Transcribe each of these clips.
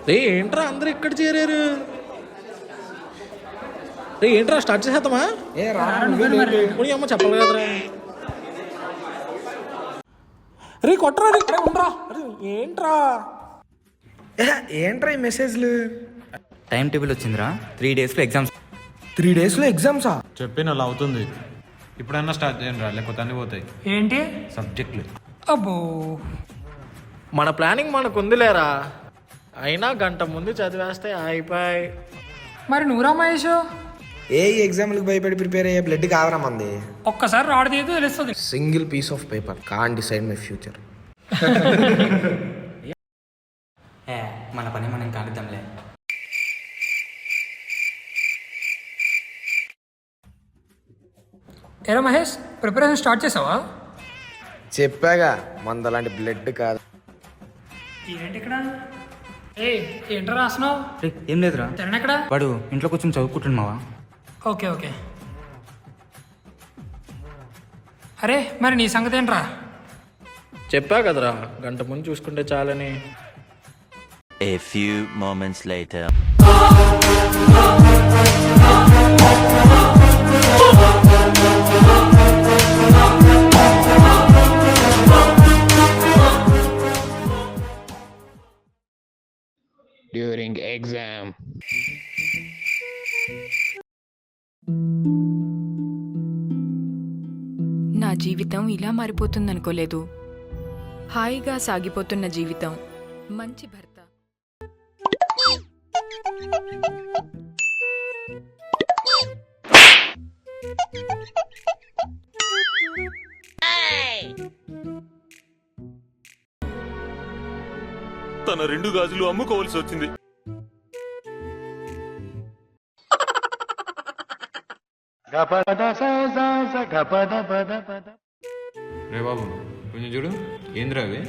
రే ఏంట్రా అందరు ఇక్కడ చేరారు? రే ఏంట్రా స్టార్ట్ చేసేద్దామా? పోనీ అమ్మ చెప్పాలి కదరా. రే కొట్టరా, రే ఉండరా. అరే ఏంట్రా ఏంట్రా ఈ మెసేజ్లు? టైం టేబుల్ వచ్చిందిరా, 3 daysలో ఎగ్జామ్స్. 3 daysలో ఎగ్జామ్సా? చెప్పిన అలా అవుతుంది. ఇప్పుడన్నా స్టార్ట్ చేయండి రా, లేకపోతే అన్నీ పోతాయి. ఏంటి సబ్జెక్టులు. అబ్బో, మన ప్లానింగ్ మనకు ఉందిలేరా. అయినా గంట ముందు చదివేస్తే అయిపోయి. మరి నువ్వురా మహేష్, ఏ ఎగ్జామ్లకు భయపడి ప్రిపేర్ అయ్యే బ్లడ్ కావరా మంది. ఒక్కసారి రాడు తీయదు తెలుస్తుంది. Single piece of paper can decide my future. మన పని మనం కాగిద్దాంలే. ఏరా మహేష్, ప్రిపరేషన్ స్టార్ట్ చేసావా? చెప్పాగా మందలాంటి బ్లడ్ కాదు. ఏంటి ఇక్కడ? ఏంట్రా రాస్తున్నావు? ఏం లేదురా, తినెక్కడ? వాడు ఇంట్లో కూర్చొని చదువుకుంటున్నాడు మావా. Okay okay. అరే మరి నీ సంగతి ఏంట్రా? చెప్పా కదరా గంట ముందు చూసుకుంటే చాలని. A few moments later. During exam. నా జీవితం ఇలా మారిపోతుందనుకోలేదు. హాయిగా సాగిపోతున్న జీవితం, మంచి భర్త. తన 2 గాజులు అమ్ముకోవాల్సి వచ్చింది. రే బాబు కొంచెం చూడు. ఏంద్రా అవి?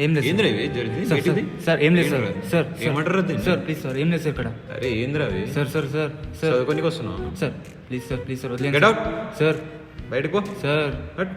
ఏం లేదు ఏంద్రా ఇవి జరిగింది? సార్, ఏం లేదు సార్. సార్ ఏమంటారు సార్, ప్లీజ్ సార్, ఏం లేదు సార్ ఇక్కడ. అరే ఏంద్రా అవి? సార్ సార్ సార్ సార్ చదువుకోనికి వస్తున్నావు? Sir please sir, please sir, Get వదిలేండి out. సార్. బయటకు పో. Sir hot.